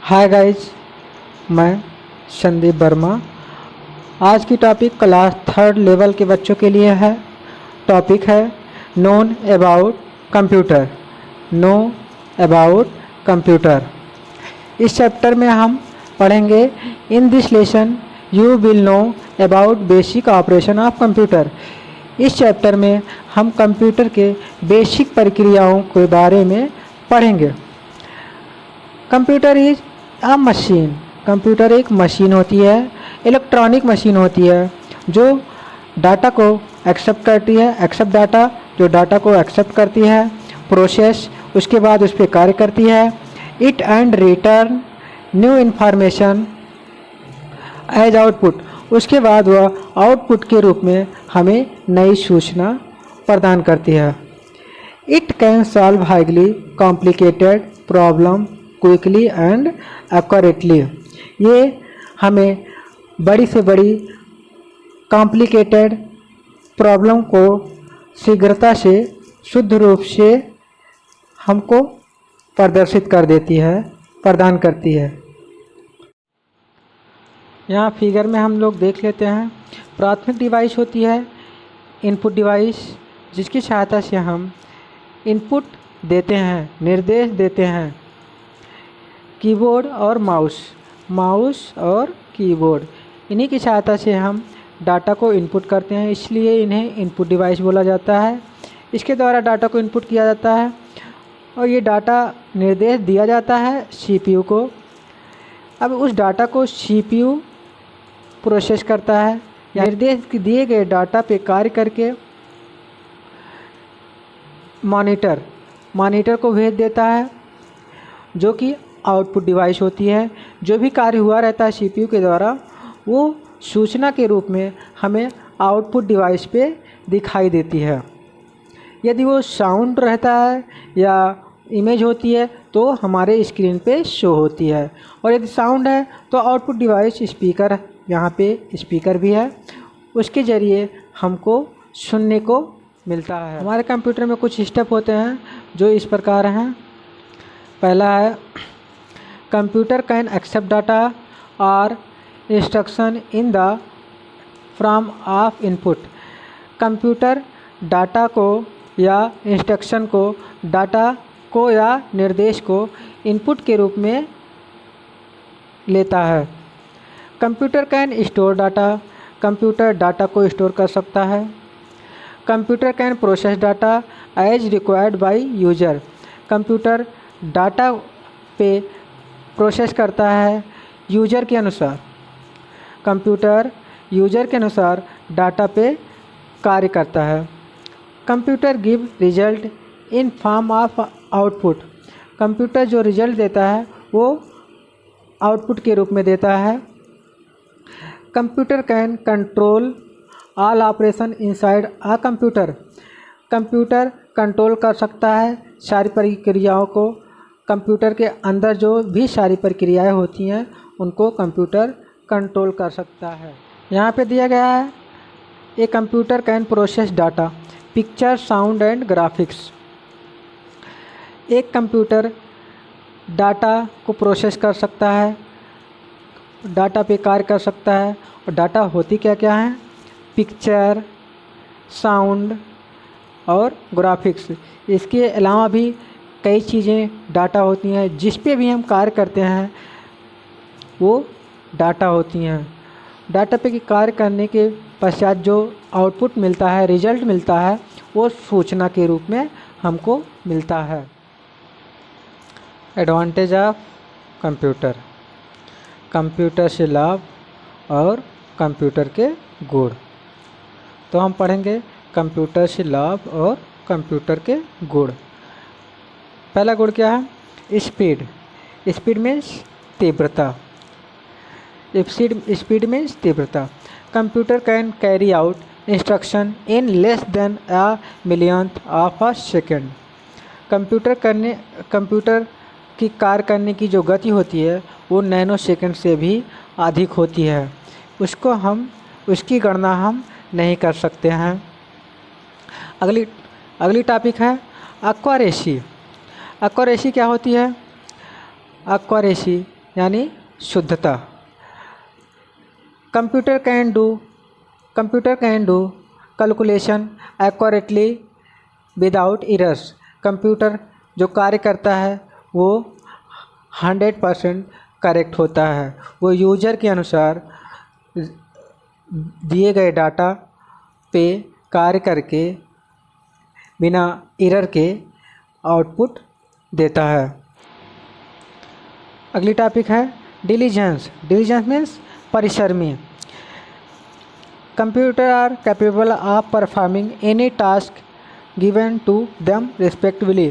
Hi guys, मैं संदीप वर्मा। आज की टॉपिक क्लास 3rd लेवल के बच्चों के लिए है। टॉपिक है known about computer. Know about computer. इस चैप्टर में हम पढ़ेंगे in this lesson you will know about basic operation of computer. इस चैप्टर में हम कंप्यूटर के बेसिक प्रक्रियाओं के बारे में पढ़ेंगे। Computer is a machine. Computer एक मशीन होती है, इलेक्ट्रॉनिक मशीन होती है जो डाटा को एक्सेप्ट करती है। एक्सेप्ट डाटा, जो डाटा को एक्सेप्ट करती है, प्रोसेस, उसके बाद उस पर कार्य करती है। It and return new information as output. उसके बाद वह आउटपुट के रूप में हमें नई सूचना प्रदान करती है। It can solve highly complicated problem quickly and accurately. ये हमें बड़ी से बड़ी कॉम्प्लिकेटेड प्रॉब्लम को शीघ्रता से, शुद्ध रूप से हमको प्रदर्शित कर देती है, प्रदान करती है। यहाँ फिगर में हम लोग देख लेते हैं। प्राथमिक डिवाइस होती है इनपुट डिवाइस, जिसकी सहायता से हम इनपुट देते हैं, निर्देश देते हैं। कीबोर्ड और माउस और कीबोर्ड, इन्हीं की सहायता से हम डाटा को इनपुट करते हैं, इसलिए इन्हें इनपुट डिवाइस बोला जाता है। इसके द्वारा डाटा को इनपुट किया जाता है और ये डाटा निर्देश दिया जाता है सीपीयू को। अब उस डाटा को सीपीयू प्रोसेस करता है, या निर्देश दिए गए डाटा पे कार्य करके मॉनिटर को भेज देता है, जो कि आउटपुट डिवाइस होती है। जो भी कार्य हुआ रहता है सीपीयू के द्वारा, वो सूचना के रूप में हमें आउटपुट डिवाइस पे दिखाई देती है। यदि वो साउंड रहता है या इमेज होती है तो हमारे स्क्रीन पे शो होती है, और यदि साउंड है तो आउटपुट डिवाइस स्पीकर, यहाँ पे स्पीकर भी है, उसके ज़रिए हमको सुनने को मिलता है। हमारे कंप्यूटर में कुछ स्टेप होते हैं जो इस प्रकार हैं। पहला है कंप्यूटर कैन एक्सेप्ट डाटा और instruction in the form of input. Computer data को या इंस्ट्रक्शन को, डाटा को या निर्देश को इनपुट के रूप में लेता है। Computer can store data. Computer data को स्टोर कर सकता है। Computer can process data as required by user. Computer data पे प्रोसेस करता है यूजर के अनुसार। कंप्यूटर यूजर के अनुसार डाटा पे कार्य करता है। Computer give result in form of output. Computer जो रिजल्ट देता है वो आउटपुट के रूप में देता है। Computer can control all operation inside a computer. Computer control कर सकता है सारी प्रक्रियाओं को। कंप्यूटर के अंदर जो भी सारी प्रक्रियाएं होती हैं उनको कंप्यूटर कंट्रोल कर सकता है। यहाँ पे दिया गया है a computer can process data, picture, sound and graphics. एक कंप्यूटर डाटा को प्रोसेस कर सकता है, डाटा पे कार्य कर सकता है। और डाटा होती क्या क्या हैं? पिक्चर, साउंड और ग्राफिक्स। इसके अलावा भी कई चीज़ें डाटा होती हैं, जिस पे भी हम कार्य करते हैं वो डाटा होती हैं। डाटा पे कार्य करने के पश्चात जो आउटपुट मिलता है, रिजल्ट मिलता है, वो सूचना के रूप में हमको मिलता है। Advantage of computer. कंप्यूटर से लाभ और कंप्यूटर के गुण। तो हम पढ़ेंगे कंप्यूटर से लाभ और कंप्यूटर के गुण। पहला गुण क्या है? स्पीड। स्पीड मीन्स तीव्रता। स्पीड मीन्स तीव्रता। Computer can carry out instruction in less than a millionth of a second. Computer की कार्य करने की जो गति होती है वो नैनो सेकंड से भी अधिक होती है। उसकी गणना हम नहीं कर सकते हैं। अगली टॉपिक है एक्यूरेसी। एक्यूरेसी क्या होती है? एक्यूरेसी यानी शुद्धता। Computer can do calculation accurately without errors. Computer जो कार्य करता है वो 100% करेक्ट होता है। वो यूजर के अनुसार दिए गए डाटा पे कार्य करके बिना एरर के आउटपुट देता है। अगली टॉपिक है डिलीजेंस। डिलीजेंस मीन्स परिश्रमी। Computer are capable of performing any task given to them respectively.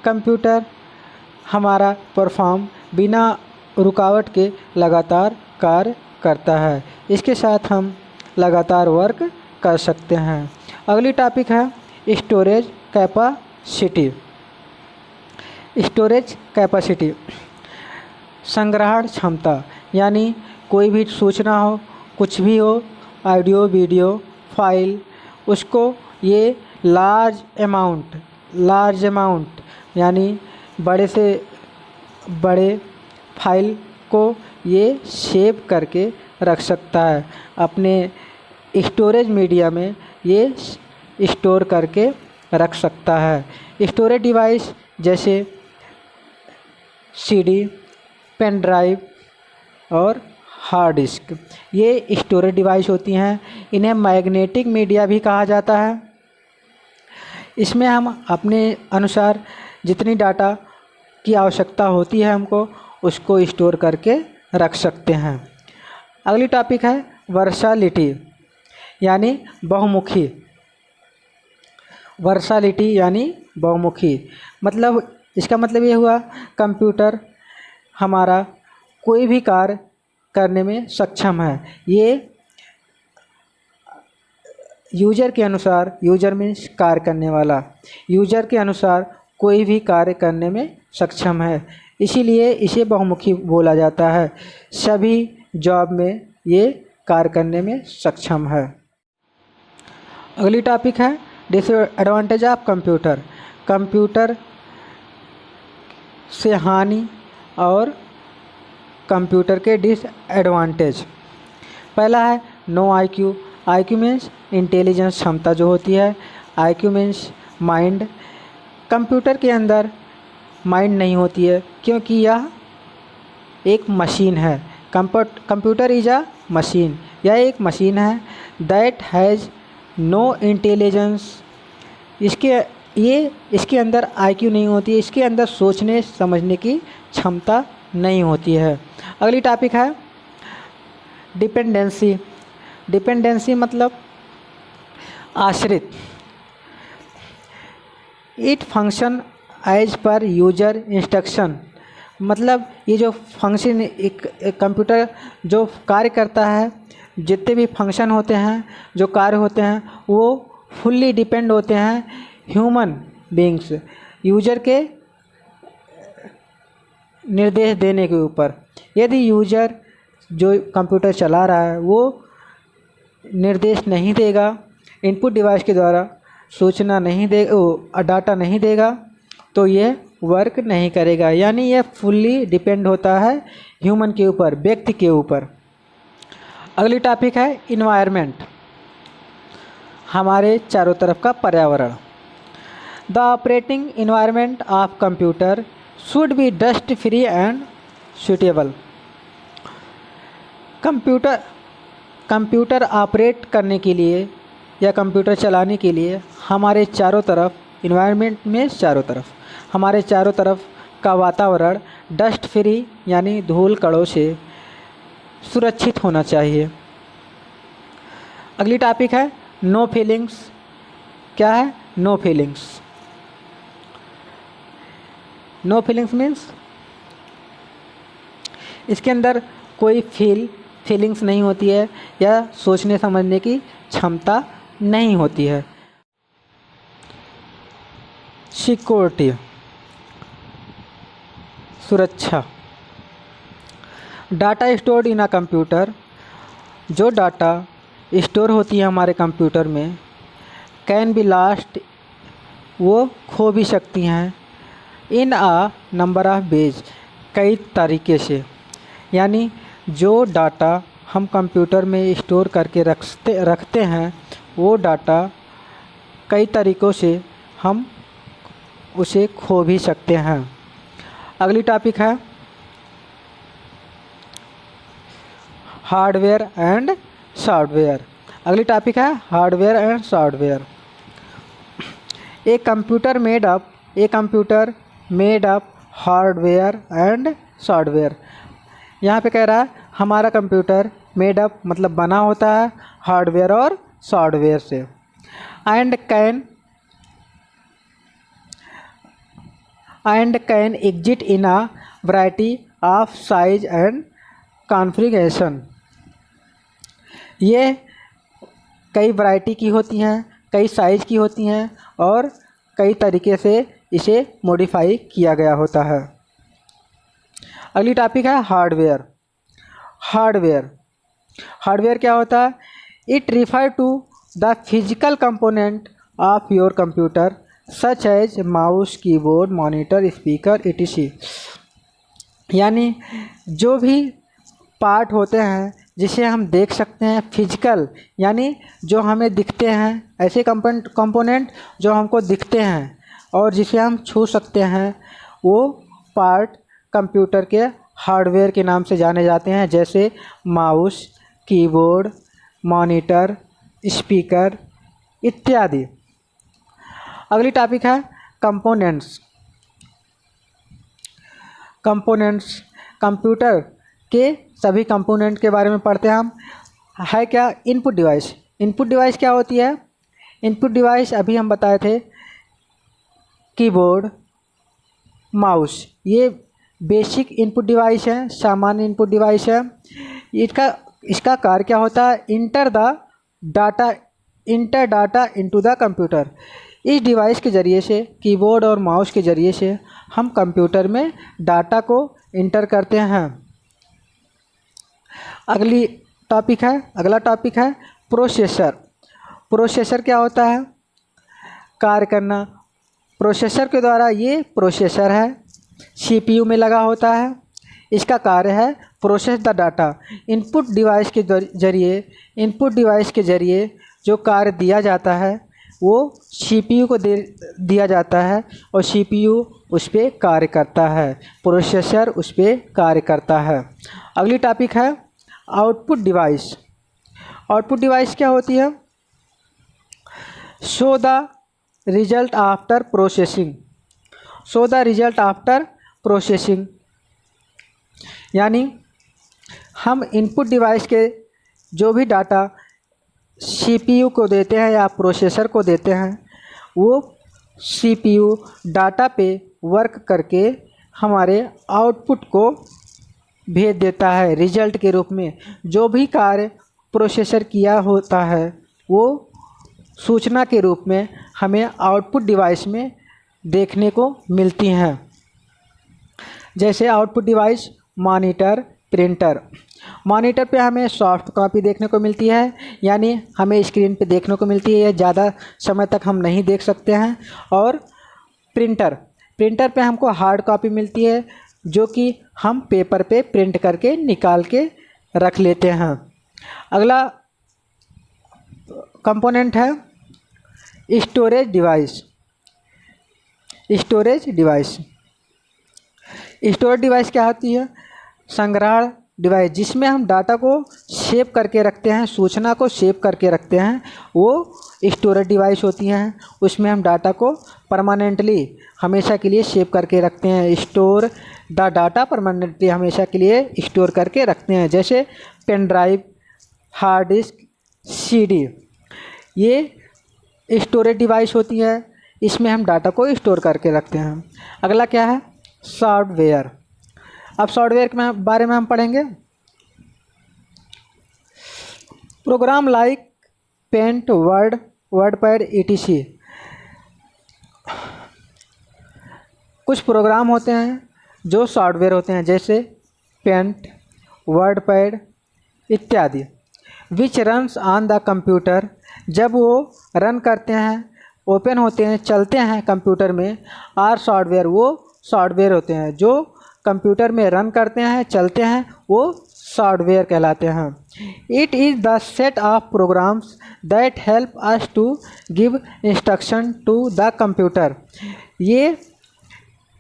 Computer हमारा परफॉर्म बिना रुकावट के लगातार कार्य करता है। इसके साथ हम लगातार वर्क कर सकते हैं। अगली टॉपिक है स्टोरेज कैपेसिटी। स्टोरेज कैपेसिटी संग्रहण क्षमता, यानी कोई भी सूचना हो, कुछ भी हो, ऑडियो वीडियो फाइल, उसको ये लार्ज अमाउंट यानी बड़े से बड़े फाइल को ये सेव करके रख सकता है। अपने स्टोरेज मीडिया में ये स्टोर करके रख सकता है। स्टोरेज डिवाइस जैसे सीडी, पेन ड्राइव और हार्ड डिस्क, ये स्टोरेज डिवाइस होती हैं। इन्हें मैग्नेटिक मीडिया भी कहा जाता है। इसमें हम अपने अनुसार जितनी डाटा की आवश्यकता होती है हमको, उसको स्टोर करके रख सकते हैं। अगली टॉपिक है वर्सैलिटी यानी बहुमुखी। वर्सैलिटी यानी बहुमुखी मतलब, इसका मतलब ये हुआ कंप्यूटर हमारा कोई भी कार्य करने में सक्षम है। ये यूजर के अनुसार, यूजर मीन्स कार्य करने वाला, यूजर के अनुसार कोई भी कार्य करने में सक्षम है, इसीलिए इसे बहुमुखी बोला जाता है। सभी जॉब में ये कार्य करने में सक्षम है। अगली टॉपिक है डिसएडवांटेज ऑफ कंप्यूटर। कंप्यूटर से हानि और कंप्यूटर के डिसएडवांटेज। पहला है no IQ. IQ means intelligence क्षमता जो होती है। IQ means mind. कंप्यूटर के अंदर माइंड नहीं होती है क्योंकि यह एक मशीन है। कंप्यूटर इज अ मशीन, यह एक मशीन है। That has no intelligence. इसके अंदर आईक्यू नहीं होती है, इसके अंदर सोचने समझने की क्षमता नहीं होती है। अगली टॉपिक है डिपेंडेंसी। डिपेंडेंसी मतलब आश्रित। इट फंक्शन एज पर यूजर इंस्ट्रक्शन, मतलब ये जो फंक्शन एक कंप्यूटर जो कार्य करता है, जितने भी फंक्शन होते हैं, जो कार्य होते हैं, वो फुल्ली डिपेंड होते हैं ह्यूमन बीइंग्स, यूजर के निर्देश देने के ऊपर। यदि यूजर जो कंप्यूटर चला रहा है वो निर्देश नहीं देगा, इनपुट डिवाइस के द्वारा सूचना नहीं देगा, डाटा नहीं देगा, तो ये वर्क नहीं करेगा। यानी यह फुल्ली डिपेंड होता है ह्यूमन के ऊपर, व्यक्ति के ऊपर। अगली टॉपिक है इन्वायरमेंट, हमारे चारों तरफ का पर्यावरण। The operating environment of computer should be dust free and suitable. Computer operate करने के लिए या कंप्यूटर चलाने के लिए हमारे चारों तरफ, इन्वायरमेंट में चारों तरफ, हमारे चारों तरफ का वातावरण डस्ट फ्री यानी धूल कणों से सुरक्षित होना चाहिए। अगली टॉपिक है नो फीलिंग्स। क्या है no feelings? No feelings means इसके अंदर कोई फीलिंग्स नहीं होती है या सोचने समझने की क्षमता नहीं होती है। सिक्योरिटी सुरक्षा। Data stored in a computer, जो डाटा स्टोर होती है हमारे कंप्यूटर में, कैन बी लॉस्ट, वो खो भी सकती हैं, इन अ नंबर ऑफ वेज, कई तरीके से, यानी जो डाटा हम कंप्यूटर में स्टोर करके रखते हैं वो डाटा कई तरीक़ों से हम उसे खो भी सकते हैं। अगली टॉपिक है हार्डवेयर एंड सॉफ्टवेयर। अगली टॉपिक है hardware and software. A computer made up hardware and software. यहाँ पे कह रहा है हमारा कंप्यूटर मेड अप मतलब बना होता है हार्डवेयर और सॉफ्टवेयर से। And can exit in a variety of size and configuration. ये कई वैरायटी की होती हैं, कई साइज़ की होती हैं और कई तरीके से इसे मॉडिफाई किया गया होता है। अगली टॉपिक है हार्डवेयर। हार्डवेयर क्या होता है? It refer to the physical component of your computer such as mouse, keyboard, monitor, speaker etc। यानी जो भी पार्ट होते हैं जिसे हम देख सकते हैं फिजिकल, यानी जो हमें दिखते हैं, ऐसे कंपोनेंट जो हमको दिखते हैं और जिसे हम छू सकते हैं, वो पार्ट कंप्यूटर के हार्डवेयर के नाम से जाने जाते हैं, जैसे माउस, कीबोर्ड, मॉनिटर, स्पीकर इत्यादि। अगली टॉपिक है कंपोनेंट्स। कंप्यूटर के सभी कंपोनेंट के बारे में पढ़ते हैं हम। है क्या? इनपुट डिवाइस क्या होती है? इनपुट डिवाइस अभी हम बताए थे, कीबोर्ड, माउस, ये बेसिक इनपुट डिवाइस है, सामान्य इनपुट डिवाइस है। इसका कार्य क्या होता है? Inter data into the computer. इस डिवाइस के ज़रिए से, कीबोर्ड और माउस के ज़रिए से हम कंप्यूटर में डाटा को इंटर करते हैं। अगला टॉपिक है प्रोसेसर क्या होता है? कार्य करना। प्रोसेसर के द्वारा, ये प्रोसेसर है, CPU में लगा होता है। इसका कार्य है process the data. Input device के ज़रिए जो कार्य दिया जाता है वो CPU को दिया जाता है और CPU उस पर कार्य करता है, प्रोसेसर उस पर कार्य करता है। अगली टॉपिक है आउटपुट डिवाइस क्या होती है? Show the result after processing. यानी हम इनपुट डिवाइस के जो भी डाटा CPU को देते हैं या प्रोसेसर को देते हैं, वो CPU डाटा पे वर्क करके हमारे आउटपुट को भेज देता है रिजल्ट के रूप में। जो भी कार्य प्रोसेसर किया होता है वो सूचना के रूप में हमें आउटपुट डिवाइस में देखने को मिलती हैं। जैसे output device monitor, printer. Monitor पे हमें सॉफ्ट कॉपी देखने को मिलती है, यानी हमें स्क्रीन पे देखने को मिलती है, ज़्यादा समय तक हम नहीं देख सकते हैं। और प्रिंटर पे हमको हार्ड कॉपी मिलती है, जो कि हम पेपर पे प्रिंट करके निकाल के रख लेते हैं। अगला कंपोनेंट है स्टोरेज डिवाइस क्या होती है? संग्रहण डिवाइस, जिसमें हम डाटा को सेव करके रखते हैं, सूचना को सेव करके रखते हैं, वो स्टोरेज डिवाइस होती हैं। उसमें हम डाटा को परमानेंटली हमेशा के लिए सेव करके रखते हैं। स्टोर द डाटा परमानेंटली, हमेशा के लिए स्टोर करके रखते हैं। जैसे pen drive, hard disk, CD, ये स्टोरेज डिवाइस होती है। इसमें हम डाटा को स्टोर करके रखते हैं। अगला क्या है? सॉफ्टवेयर। अब सॉफ्टवेयर के बारे में हम पढ़ेंगे। Program like Paint, WordPad etc। कुछ प्रोग्राम होते हैं जो सॉफ्टवेयर होते हैं, जैसे पेंट, वर्डपैड इत्यादि। विच रन्स ऑन द कंप्यूटर, जब वो रन करते हैं, ओपन होते हैं, चलते हैं कंप्यूटर में। आर सॉफ्टवेयर, वो सॉफ्टवेयर होते हैं जो कंप्यूटर में रन करते हैं, चलते हैं, वो सॉफ्टवेयर कहलाते हैं। It is the set of programs that help us to give instruction to the computer. ये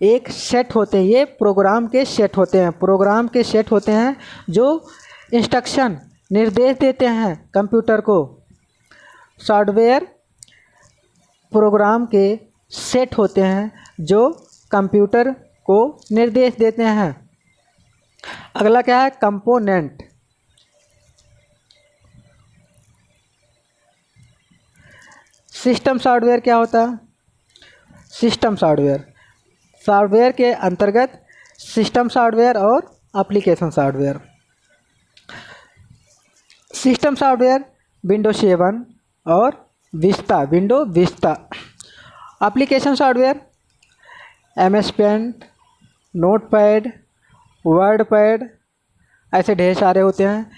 एक सेट होते हैं, ये प्रोग्राम के सेट होते हैं, प्रोग्राम के सेट होते हैं जो इंस्ट्रक्शन निर्देश देते हैं कंप्यूटर को। सॉफ्टवेयर प्रोग्राम के सेट होते हैं जो कंप्यूटर को निर्देश देते हैं। अगला क्या है? कंपोनेंट। सिस्टम सॉफ्टवेयर क्या होता है? सिस्टम सॉफ्टवेयर के अंतर्गत सिस्टम सॉफ्टवेयर और application software. System software window 7 और window Vista. Application software MS Paint, Notepad, WordPad, ऐसे ढेर सारे होते हैं।